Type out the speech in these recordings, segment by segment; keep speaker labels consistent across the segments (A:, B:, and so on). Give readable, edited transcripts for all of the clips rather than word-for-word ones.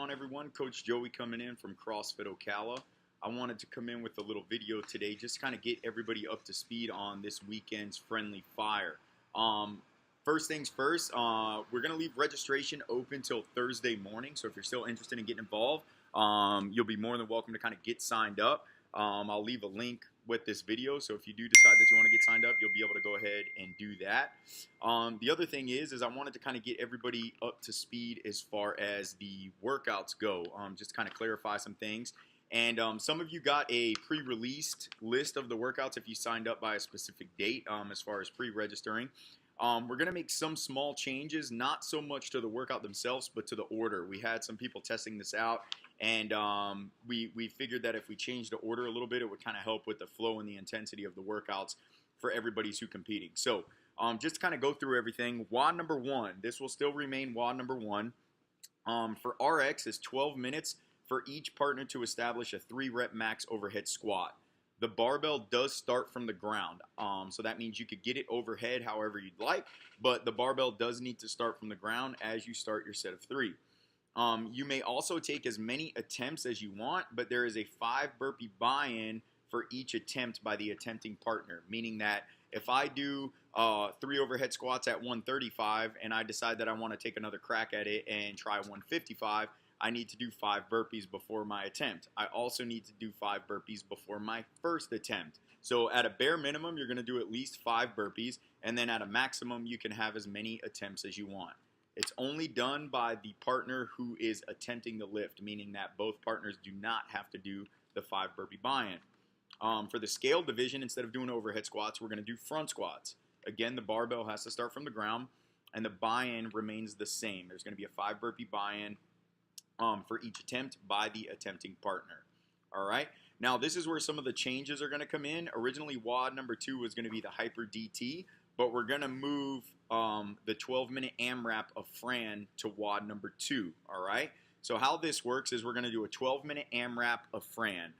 A: on, everyone? Coach Joey coming in from CrossFit Ocala. I wanted to come in with a little video today, just kind of get everybody up to speed on this weekend's Friendly Fire. First things first, we're going to leave registration open till Thursday morning, so if you're still interested in getting involved, you'll be more than welcome to kind of get signed up. I'll leave a link with this video, so if you do decide that you want to get signed up, you'll be able to go ahead and do that. The other thing is I wanted to kind of get everybody up to speed as far as the workouts go, just to kind of clarify some things. And some of you got a pre-released list of the workouts if you signed up by a specific date, as far as pre-registering. We're going to make some small changes, not so much to the workout themselves, but to the order. We had some people testing this out, and we figured that if we changed the order a little bit, it would kind of help with the flow and the intensity of the workouts for everybody who's competing. So just to kind of go through everything, WOD number 1, this will still remain WOD number 1. For RX is 12 minutes for each partner to establish a 3-rep max overhead squat. The barbell does start from the ground, so that means you could get it overhead however you'd like, but the barbell does need to start from the ground as you start your set of 3. You may also take as many attempts as you want, but there is a 5 burpee buy-in for each attempt by the attempting partner, meaning that if I do 3 overhead squats at 135 and I decide that I want to take another crack at it and try 155, I need to do 5 burpees before my attempt. I also need to do 5 burpees before my first attempt. So at a bare minimum, you're going to do at least 5 burpees, and then at a maximum, you can have as many attempts as you want. It's only done by the partner who is attempting the lift, meaning that both partners do not have to do the 5 burpee buy-in. For the scale division, instead of doing overhead squats, we're going to do front squats. Again, the barbell has to start from the ground, and the buy-in remains the same. There's going to be a 5 burpee buy-in for each attempt by the attempting partner. All right. Now, this is where some of the changes are going to come in. Originally, WOD number 2 was going to be the Hyper DT, but we're going to move the 12-minute Amrap of Fran to WOD number 2. All right. So how this works is we're going to do a 12-minute Amrap of Fran.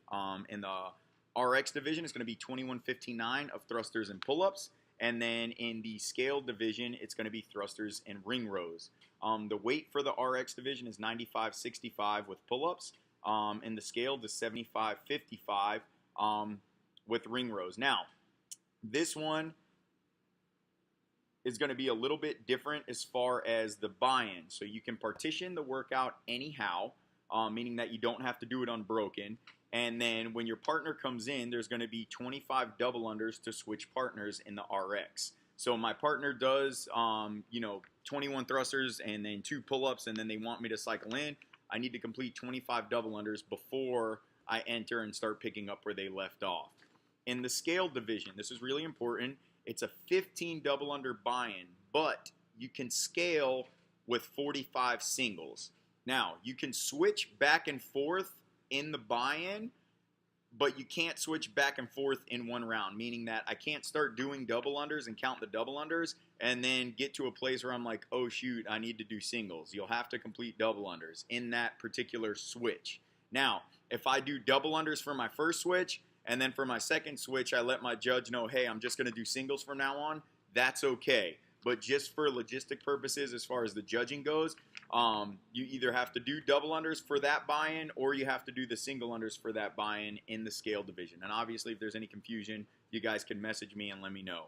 A: In the RX division, it's going to be 21:59 of thrusters and pull-ups. And then in the scale division, it's going to be thrusters and ring rows. The weight for the RX division is 95-65 with pull-ups. And the scale is 75-55 with ring rows. Now, this one is going to be a little bit different as far as the buy-in. So you can partition the workout anyhow, meaning that you don't have to do it unbroken. And then when your partner comes in, there's going to be 25 double unders to switch partners in the RX. So my partner does, 21 thrusters and then 2 pull-ups, and then they want me to cycle in. I need to complete 25 double unders before I enter and start picking up where they left off. In the scale division, this is really important. It's a 15 double under buy-in, but you can scale with 45 singles. Now, you can switch back and forth in the buy-in, but you can't switch back and forth in one round, meaning that I can't start doing double unders and count the double unders and then get to a place where I'm like, oh shoot, I need to do singles. You'll have to complete double unders in that particular switch. Now, if I do double unders for my first switch and then for my second switch, I let my judge know, hey, I'm just going to do singles from now on, that's okay. But just for logistic purposes, as far as the judging goes, you either have to do double unders for that buy-in or you have to do the single unders for that buy-in in the scale division. And obviously, if there's any confusion, you guys can message me and let me know.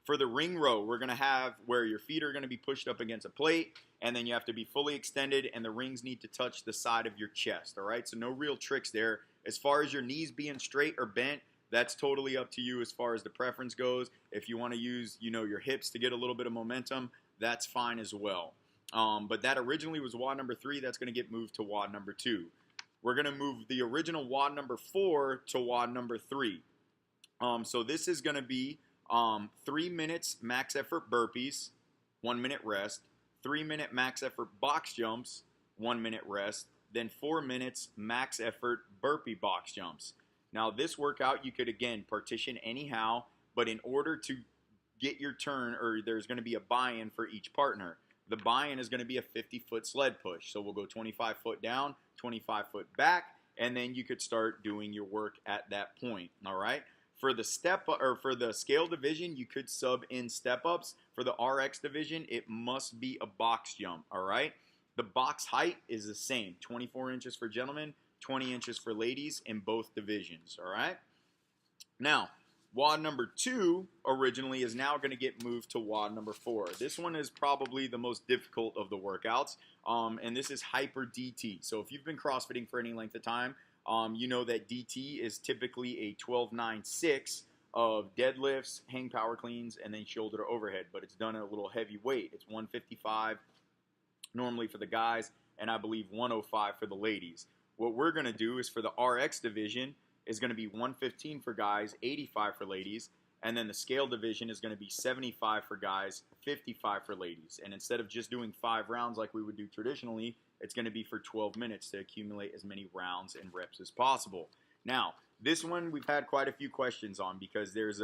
A: For the ring row, we're going to have where your feet are going to be pushed up against a plate, and then you have to be fully extended, and the rings need to touch the side of your chest, all right? So no real tricks there. As far as your knees being straight or bent, that's totally up to you as far as the preference goes. If you want to use, your hips to get a little bit of momentum, that's fine as well. But that originally was WOD number 3. That's going to get moved to WOD number 2. We're going to move the original WOD number 4 to WOD number 3. So this is going to be 3 minutes max effort burpees, 1 minute rest, 3-minute max effort box jumps, 1 minute rest, then 4 minutes max effort burpee box jumps. Now, this workout, you could, again, partition anyhow, but in order to get your turn, or there's going to be a buy-in for each partner. The buy-in is going to be a 50-foot sled push. So we'll go 25 foot down, 25 foot back, and then you could start doing your work at that point, all right? For the for the scale division, you could sub in step-ups. For the RX division, it must be a box jump, all right? The box height is the same, 24 inches for gentlemen, 20 inches for ladies in both divisions, all right? Now, WOD number 2 originally is now going to get moved to WOD number 4. This one is probably the most difficult of the workouts, and this is hyper DT. So if you've been CrossFitting for any length of time, you know that DT is typically a 12-9-6 of deadlifts, hang power cleans, and then shoulder to overhead, but it's done at a little heavy weight. It's 155 normally for the guys, and I believe 105 for the ladies. What we're going to do is for the RX division is going to be 115 for guys, 85 for ladies, and then the scale division is going to be 75 for guys, 55 for ladies. And instead of just doing 5 rounds like we would do traditionally, it's going to be for 12 minutes to accumulate as many rounds and reps as possible. Now, this one we've had quite a few questions on because there's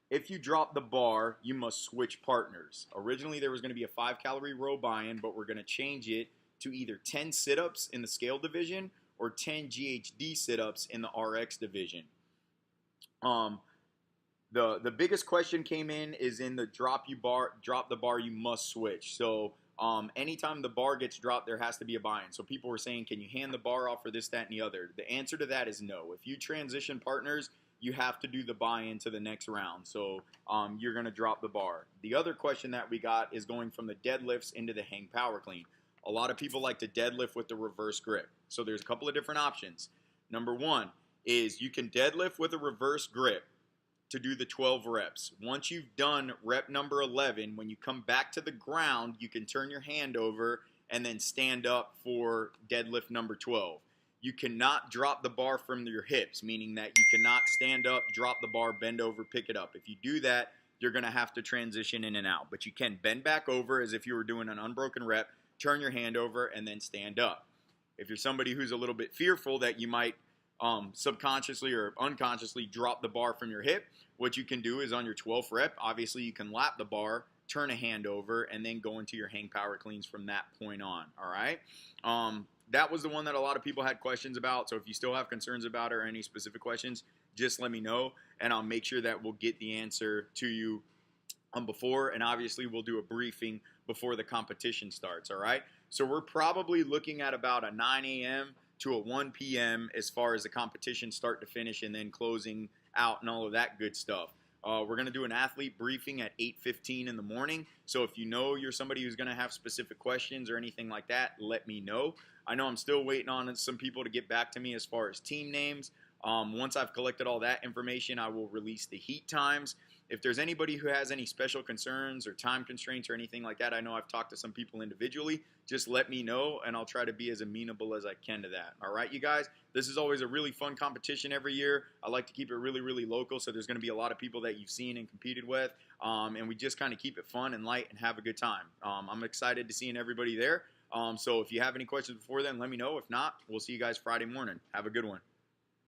A: if you drop the bar, you must switch partners. Originally, there was going to be a 5-calorie row buy-in, but we're going to change it to either 10 sit-ups in the scale division or 10 GHD sit-ups in the RX division. The biggest question came in is in the drop the bar, you must switch. So anytime the bar gets dropped, there has to be a buy-in. So people were saying, can you hand the bar off for this, that, and the other? The answer to that is no. If you transition partners, you have to do the buy-in to the next round. So you're going to drop the bar. The other question that we got is going from the deadlifts into the hang power clean. A lot of people like to deadlift with the reverse grip. So there's a couple of different options. Number one is you can deadlift with a reverse grip to do the 12 reps. Once you've done rep number 11, when you come back to the ground, you can turn your hand over and then stand up for deadlift number 12. You cannot drop the bar from your hips, meaning that you cannot stand up, drop the bar, bend over, pick it up. If you do that, you're going to have to transition in and out. But you can bend back over as if you were doing an unbroken rep, turn your hand over, and then stand up. If you're somebody who's a little bit fearful that you might subconsciously or unconsciously drop the bar from your hip, what you can do is on your 12th rep, obviously you can lap the bar, turn a hand over, and then go into your hang power cleans from that point on, all right? That was the one that a lot of people had questions about, so if you still have concerns about it or any specific questions, just let me know, and I'll make sure that we'll get the answer to you before, and obviously we'll do a briefing before the competition starts, all right? So we're probably looking at about a 9 a.m. to a 1 p.m. as far as the competition start to finish and then closing out and all of that good stuff. We're going to do an athlete briefing at 8:15 in the morning. So if you know you're somebody who's going to have specific questions or anything like that, let me know. I know I'm still waiting on some people to get back to me as far as team names. Once I've collected all that information, I will release the heat times. If there's anybody who has any special concerns or time constraints or anything like that, I know I've talked to some people individually. Just let me know, and I'll try to be as amenable as I can to that. All right, you guys? This is always a really fun competition every year. I like to keep it really, really local, so there's going to be a lot of people that you've seen and competed with, and we just kind of keep it fun and light and have a good time. I'm excited to seeing everybody there. So if you have any questions before then, let me know. If not, we'll see you guys Friday morning. Have a good one.